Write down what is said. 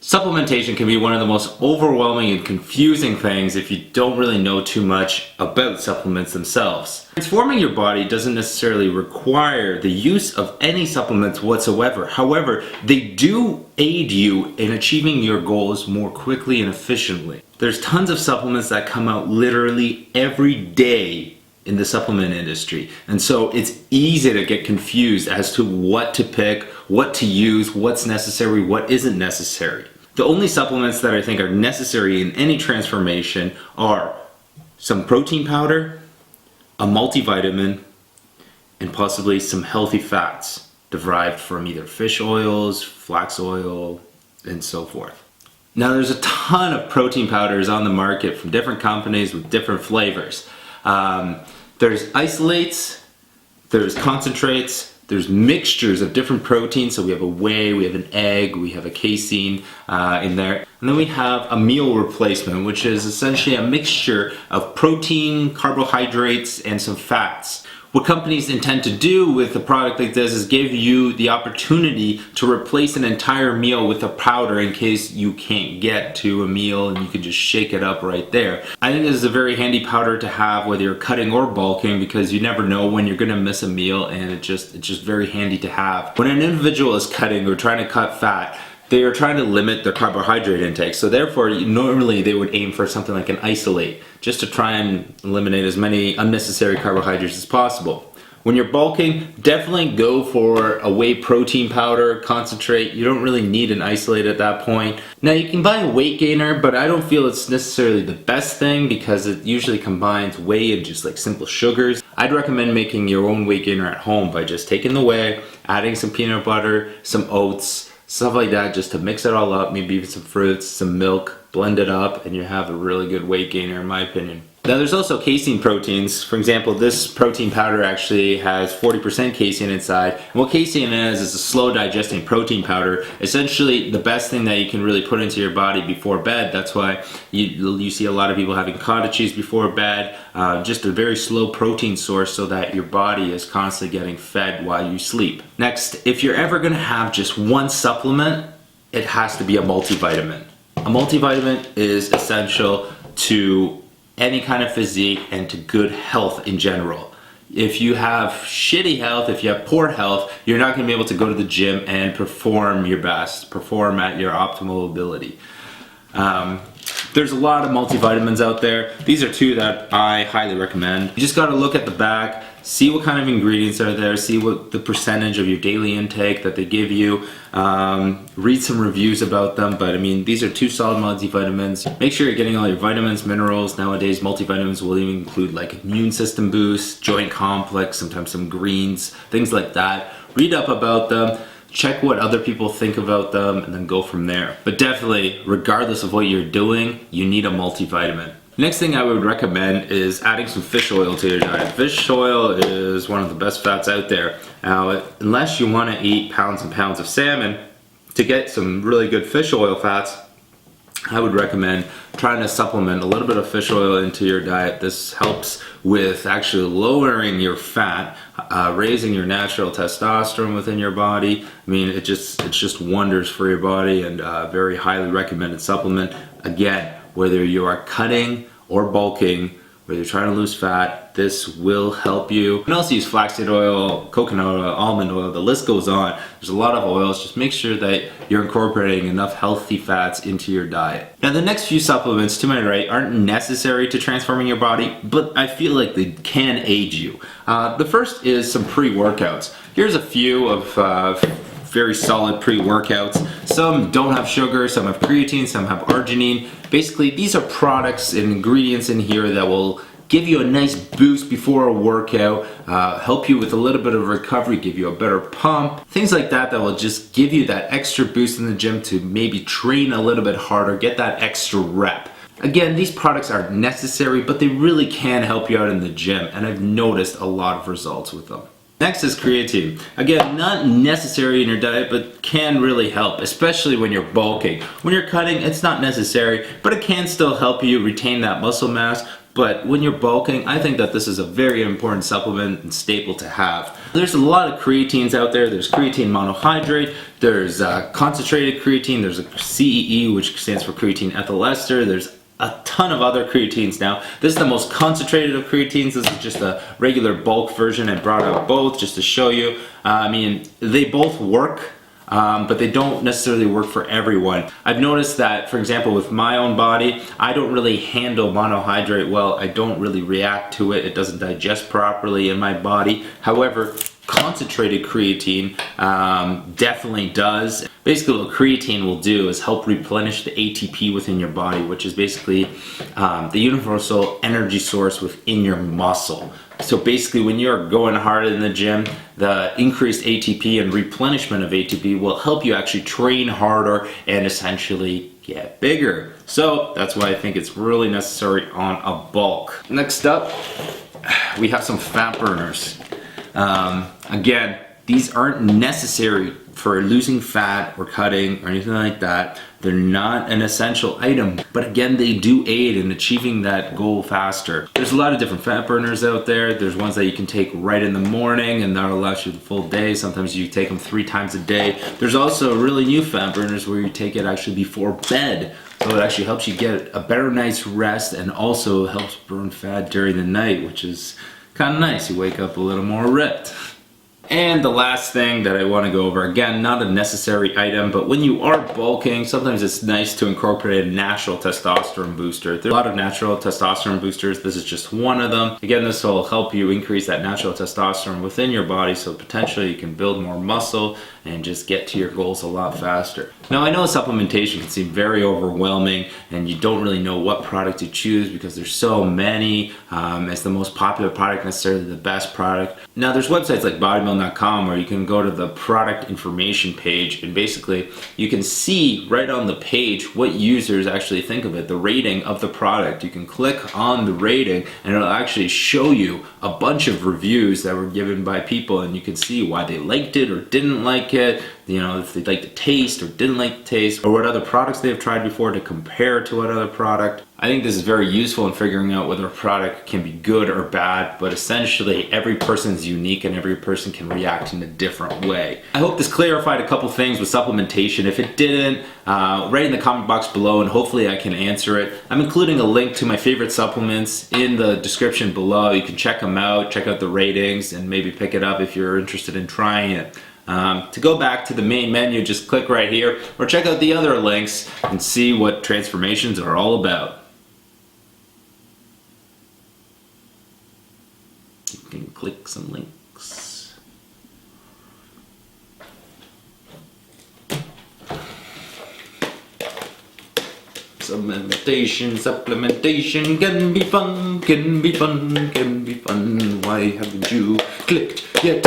Supplementation can be one of the most overwhelming and confusing things if you don't really know too much about supplements themselves. Transforming your body doesn't necessarily require the use of any supplements whatsoever. However, they do aid you in achieving your goals more quickly and efficiently. There's tons of supplements that come out literally every day in the supplement industry, and so it's easy to get confused as to what to pick, what to use, what's necessary, what isn't necessary. The only supplements that I think are necessary in any transformation are some protein powder, a multivitamin, and possibly some healthy fats derived from either fish oils, flax oil, and so forth. Now there's a ton of protein powders on the market from different companies with different flavors. There's isolates, there's concentrates, there's mixtures of different proteins. So we have a whey, we have an egg, we have a casein in there. And then we have a meal replacement, which is essentially a mixture of protein, carbohydrates, and some fats. What companies intend to do with a product like this is give you the opportunity to replace an entire meal with a powder in case you can't get to a meal and you can just shake it up right there. I think this is a very handy powder to have whether you're cutting or bulking, because you never know when you're gonna miss a meal, and it's just very handy to have. When an individual is cutting or trying to cut fat, they are trying to limit their carbohydrate intake, so therefore normally they would aim for something like an isolate, just to try and eliminate as many unnecessary carbohydrates as possible. When you're bulking, definitely go for a whey protein powder, concentrate. You don't really need an isolate at that point. Now you can buy a weight gainer, but I don't feel it's necessarily the best thing because it usually combines whey and just like simple sugars. I'd recommend making your own weight gainer at home by just taking the whey, adding some peanut butter, some oats, stuff like that, just to mix it all up, maybe even some fruits, some milk, blend it up, and you have a really good weight gainer in my opinion. Now there's also casein proteins. For example, this protein powder actually has 40% casein inside. And what casein is a slow digesting protein powder. Essentially the best thing that you can really put into your body before bed. That's why you see a lot of people having cottage cheese before bed. Just a very slow protein source so that your body is constantly getting fed while you sleep. Next, if you're ever gonna have just one supplement, it has to be a multivitamin. A multivitamin is essential to any kind of physique and to good health in general. If you have shitty health, if you have poor health, you're not going to be able to go to the gym and perform your best, perform at your optimal ability. There's a lot of multivitamins out there. These are two that I highly recommend. You just got to look at the back, see what kind of ingredients are there, see what the percentage of your daily intake that they give you, read some reviews about them, but I mean, these are two solid multivitamins. Make sure you're getting all your vitamins, minerals. Nowadays, multivitamins will even include like immune system boost, joint complex, sometimes some greens, things like that. Read up about them. Check what other people think about them and then go from there. But definitely, regardless of what you're doing, you need a multivitamin. Next thing I would recommend is adding some fish oil to your diet. Fish oil is one of the best fats out there. Now, unless you want to eat pounds and pounds of salmon, to get some really good fish oil fats, I would recommend trying to supplement a little bit of fish oil into your diet. This helps with actually lowering your fat, raising your natural testosterone within your body. I mean, it's just wonders for your body, and a very highly recommended supplement. Again, whether you are cutting or bulking, whether you're trying to lose fat, this will help you. You can also use flaxseed oil, coconut oil, almond oil, the list goes on. There's a lot of oils. Just make sure that you're incorporating enough healthy fats into your diet. Now the next few supplements to my right aren't necessary to transforming your body, but I feel like they can aid you. The first is some pre-workouts. Here's a few of very solid pre-workouts. Some don't have sugar, some have creatine, some have arginine. Basically, these are products and ingredients in here that will give you a nice boost before a workout, help you with a little bit of recovery, give you a better pump, things like that that will just give you that extra boost in the gym to maybe train a little bit harder, get that extra rep. Again, these products are necessary, but they really can help you out in the gym, and I've noticed a lot of results with them. Next is creatine. Again, not necessary in your diet, but can really help, especially when you're bulking. When you're cutting, it's not necessary, but it can still help you retain that muscle mass, But when you're bulking, I think that this is a very important supplement and staple to have. There's a lot of creatines out there. There's creatine monohydrate, there's concentrated creatine, there's a CEE, which stands for creatine ethyl ester, there's a ton of other creatines now. This is the most concentrated of creatines. This is just a regular bulk version. I brought out both just to show you. I mean, they both work. But they don't necessarily work for everyone. I've noticed that, for example, with my own body, I don't really handle monohydrate well. I don't really react to it. It doesn't digest properly in my body. However, concentrated creatine definitely does. Basically what creatine will do is help replenish the ATP within your body, which is basically the universal energy source within your muscle. So basically when you're going hard in the gym, the increased ATP and replenishment of ATP will help you actually train harder and essentially get bigger. So that's why I think it's really necessary on a bulk. Next up, we have some fat burners. Again, these aren't necessary for losing fat or cutting or anything like that. They're not an essential item, but again, they do aid in achieving that goal faster. There's a lot of different fat burners out there. There's ones that you can take right in the morning and that'll last you the full day. Sometimes you take them 3 times a day. There's also really new fat burners where you take it actually before bed. So it actually helps you get a better night's rest and also helps burn fat during the night, which is kind of nice. You wake up a little more ripped. And the last thing that I want to go over, again, not a necessary item, but when you are bulking, sometimes it's nice to incorporate a natural testosterone booster. There's a lot of natural testosterone boosters. This is just one of them. Again, this will help you increase that natural testosterone within your body, so potentially you can build more muscle and just get to your goals a lot faster. Now, I know supplementation can seem very overwhelming and you don't really know what product to choose because there's so many. As the most popular product, necessarily the best product. Now, there's websites like bodybuilding.com where you can go to the product information page and basically you can see right on the page what users actually think of it, the rating of the product. You can click on the rating and it'll actually show you a bunch of reviews that were given by people and you can see why they liked it or didn't like it, you know, if they liked the taste or didn't like the taste, or what other products they've tried before to compare to what other product. I think this is very useful in figuring out whether a product can be good or bad, but essentially every person's unique and every person can react in a different way. I hope this clarified a couple things with supplementation. If it didn't, write in the comment box below and hopefully I can answer it. I'm including a link to my favorite supplements in the description below. You can check them out, check out the ratings, and maybe pick it up if you're interested in trying it. To go back to the main menu, just click right here or check out the other links and see what transformations are all about. You can click some links. Supplementation can be fun, can be fun, can be fun. Why haven't you clicked yet?